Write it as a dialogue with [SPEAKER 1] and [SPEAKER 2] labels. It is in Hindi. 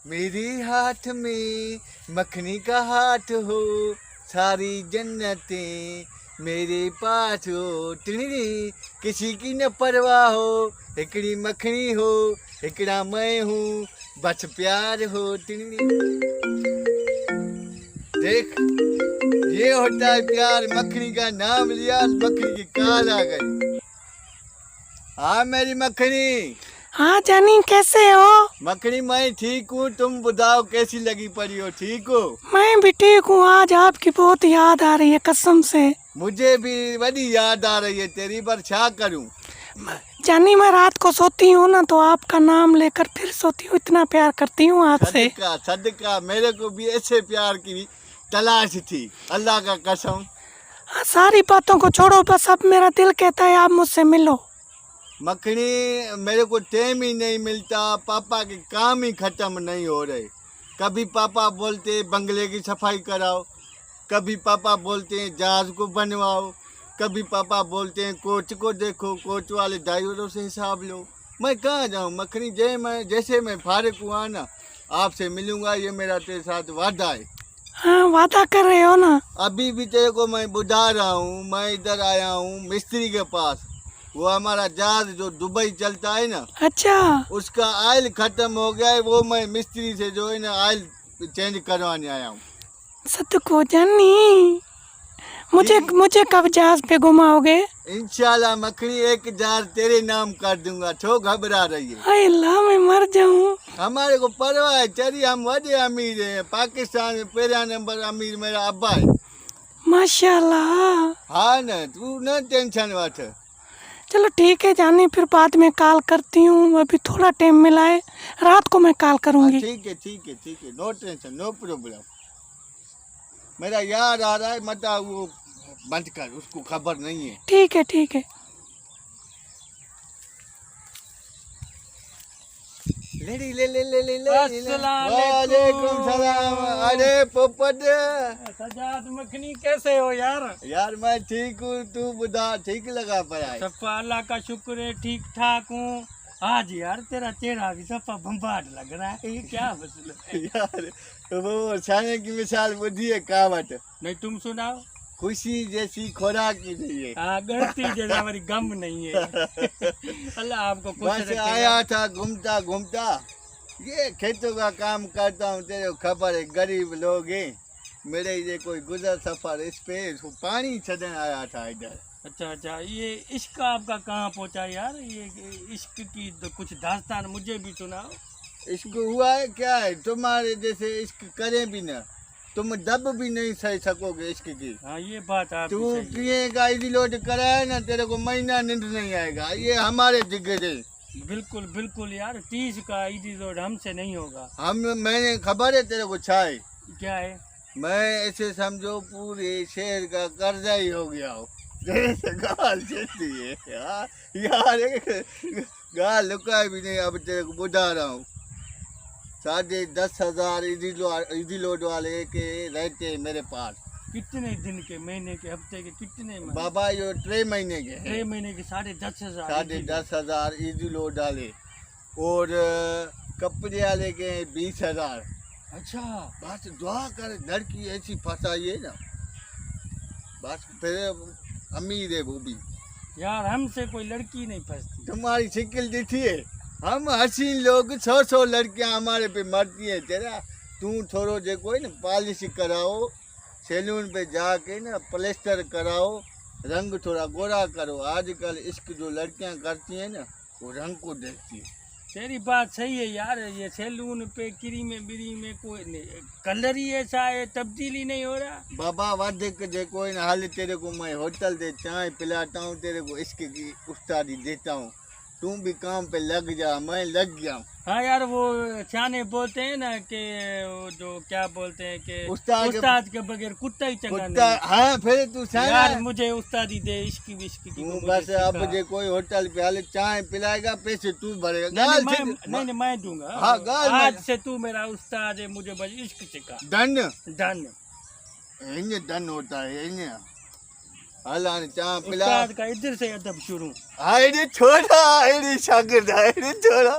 [SPEAKER 1] मेरे हाथ में मखनी का हाथ हो, सारी जन्नतें मेरे पास हो। टिड़ी किसी की न परवाह हो, एकड़ी मखनी हो, एकड़ा मैं हूँ, बस प्यार हो। टिड़ी देख, ये होता है प्यार। मखनी का नाम लिया, मखनी की काल आ गई। हाँ मेरी मखनी।
[SPEAKER 2] हाँ जानी, कैसे हो?
[SPEAKER 1] मखनी मैं ठीक हूँ, तुम बताओ कैसी लगी पड़ी हो? ठीक हो?
[SPEAKER 2] मैं भी ठीक हूँ। आज आपकी बहुत याद आ रही है, कसम से।
[SPEAKER 1] मुझे भी बड़ी याद आ रही है तेरी, पर क्या करूँ।
[SPEAKER 2] जानी, मैं रात को सोती हूँ ना तो आपका नाम लेकर फिर सोती हूँ, इतना प्यार करती हूँ आपसे।
[SPEAKER 1] सदका सदका, मेरे को भी ऐसे प्यार की तलाश थी, अल्लाह का कसम।
[SPEAKER 2] हाँ, सारी बातों को छोड़ो, बस अब मेरा दिल कहता है आप मुझसे मिलो।
[SPEAKER 1] मखनी मेरे को टाइम ही नहीं मिलता, पापा के काम ही खत्म नहीं हो रहे। कभी पापा बोलते बंगले की सफाई कराओ, कभी पापा बोलते हैं जहाज को बनवाओ, कभी पापा बोलते हैं कोच को देखो, कोच वाले ड्राइवरों से हिसाब लो। मैं कहाँ जाऊँ मखनी? जैसे मैं फारिग हुआ ना, आपसे मिलूंगा, ये मेरा तेरे साथ वादा है।
[SPEAKER 2] हाँ, वादा कर रहे हो ना?
[SPEAKER 1] अभी भी तेरे को मैं बुला रहा हूँ। मैं इधर आया हूँ मिस्त्री के पास, वो हमारा जहाज जो दुबई चलता है ना,
[SPEAKER 2] अच्छा।
[SPEAKER 1] उसका ऑयल खत्म हो गया है। वो मैं मिस्त्री से जो है ना ऑयल चेंज करवाने आया हूँ।
[SPEAKER 2] सदको जानी, मुझे कब जहाज पे घुमाओगे?
[SPEAKER 1] इंशाल्लाह मखनी, एक जार तेरे नाम कर दूंगा। छो घबरा रही है?
[SPEAKER 2] हाय अल्लाह, मैं मर जाऊं।
[SPEAKER 1] हमारे को परवाह है, चलिए हम बड़े अमीर हैं। पाकिस्तान में पहला नंबर अमीर मेरा अब्बा है।
[SPEAKER 2] माशाल्लाह।
[SPEAKER 1] हाँ न, तू न टेंशन मत।
[SPEAKER 2] चलो ठीक है जानी, फिर बाद में कॉल करती हूँ, अभी थोड़ा टाइम मिला है, रात को मैं कॉल करूँगी।
[SPEAKER 1] ठीक है ठीक है ठीक है, नो टेंशन, नो प्रॉब्लम। मेरा याद आ रहा है, मत वो बंद कर, उसको खबर नहीं है।
[SPEAKER 2] ठीक है ठीक है।
[SPEAKER 1] ले ले ले ले ले ले ले।
[SPEAKER 3] अस्सलाम
[SPEAKER 1] वालेकुम सलाम। अरे पोपट,
[SPEAKER 3] सजाद मखनी, कैसे हो यार?
[SPEAKER 1] यार मैं ठीक हूँ, तू बता, ठीक लगा पाया है?
[SPEAKER 3] सफा अल्लाह का शुक्र है, ठीक ठाक हूँ। आज यार तेरा चेहरा भी सफा भंभाट लग रहा है, ये क्या मसला है?
[SPEAKER 1] यार वो खाने की मिसाल बुद्धि है, कहावत।
[SPEAKER 3] नहीं, तुम सुनाओ।
[SPEAKER 1] खुशी जैसी खुराक की नहीं है।
[SPEAKER 3] हाँ, गलती जैसा हमारी गम नहीं है। अल्लाह आपको खुश
[SPEAKER 1] बस
[SPEAKER 3] रखेगा।
[SPEAKER 1] आया था घूमता घूमता, ये खेतों का काम करता हूँ, तेरे को खबर है गरीब लोग हैं। मेरे ये कोई गुजर सफर इस पे पानी छदन आया था इधर।
[SPEAKER 3] अच्छा अच्छा, ये इश्क आपका कहाँ पहुँचा यार? ये इश्क की तो कुछ दास्तान मुझे भी सुनाओ।
[SPEAKER 1] इश्क हुआ है क्या है? तुम्हारे जैसे इश्क करें भी ना, तुम दब भी नहीं सह सकोगे इश्क की।
[SPEAKER 3] हाँ, ये बात आप
[SPEAKER 1] तू पिएगा, इजी लोड कराया ना, तेरे को महीना नींद नहीं आएगा। ये हमारे जिगर है।
[SPEAKER 3] बिल्कुल बिल्कुल यार, 30 का ईदी रोड हमसे नहीं होगा।
[SPEAKER 1] मैंने खबर है तेरे को छाए,
[SPEAKER 3] क्या है?
[SPEAKER 1] मैं ऐसे समझो पूरे शहर का कर्जा ही हो गया हो। गाल चलती है यार, एक गाल लुका भी नहीं। अब तेरे को बुझा रहा हूँ, 10,500 इजी लोड वाले के रहते हैं मेरे पास।
[SPEAKER 3] कितने दिन के, महीने के, हफ्ते के, कितने में?
[SPEAKER 1] बाबा ये 3 महीने के
[SPEAKER 3] 3 महीने के 10,500।
[SPEAKER 1] 10,500 इजी लोड वाले, और कपड़े वाले के 20,000।
[SPEAKER 3] अच्छा,
[SPEAKER 1] बस दुआ कर, लड़की ऐसी फंसाइए ना, बस फिर अमीर है वो भी।
[SPEAKER 3] यार हमसे कोई लड़की नहीं फंसती।
[SPEAKER 1] तुम्हारी शिकिल दिखी है, हम हसीन लोग 100 लड़कियां हमारे पे मरती है। तेरा तू थोड़ो जो कोई ना पॉलिश कराओ, सैलून पे जाके ना प्लास्टर कराओ, रंग थोड़ा गोरा करो। आजकल इश्क जो लड़कियां करती हैं ना, वो रंग को देखती है।
[SPEAKER 3] तेरी बात सही है यार, ये सैलून पे क्रीम बिरी में कोई नहीं, कलर ही ऐसा है, तब्दीली नहीं हो रहा।
[SPEAKER 1] बाबा वादक जे कोई ना, हाल तेरे को मैं होटल दे चाय पिलाता हूँ, तेरे को इश्क की उस्तादी देता हूँ। तू भी काम पे लग जा, मैं लग गया।
[SPEAKER 3] हाँ यार, वो सियाने बोलते हैं ना कि वो जो क्या बोलते हैं कि
[SPEAKER 1] उस्ताद
[SPEAKER 3] के बगैर कुत्ता ही चंगा
[SPEAKER 1] कुत्ता।
[SPEAKER 3] नहीं।
[SPEAKER 1] हाँ फिर तू
[SPEAKER 3] यार मुझे उस्तादी दे इश्क की
[SPEAKER 1] तू
[SPEAKER 3] मुझे
[SPEAKER 1] बस
[SPEAKER 3] सिखा।
[SPEAKER 1] अब जे कोई होटल पे हाल चाय पिलाएगा, पैसे तू भरेगा।
[SPEAKER 3] नहीं, मैं दूंगा।
[SPEAKER 1] हाँ, गाल
[SPEAKER 3] आज से तू मेरा उस्ताद है, मुझे बस इश्क सिखा।
[SPEAKER 1] धन
[SPEAKER 3] डन।
[SPEAKER 1] धन होता है। हाल चाय पिला।
[SPEAKER 3] उस्ताद का इधर से अदब शुरू।
[SPEAKER 1] छोड़ा, शागिर्द छोड़ा।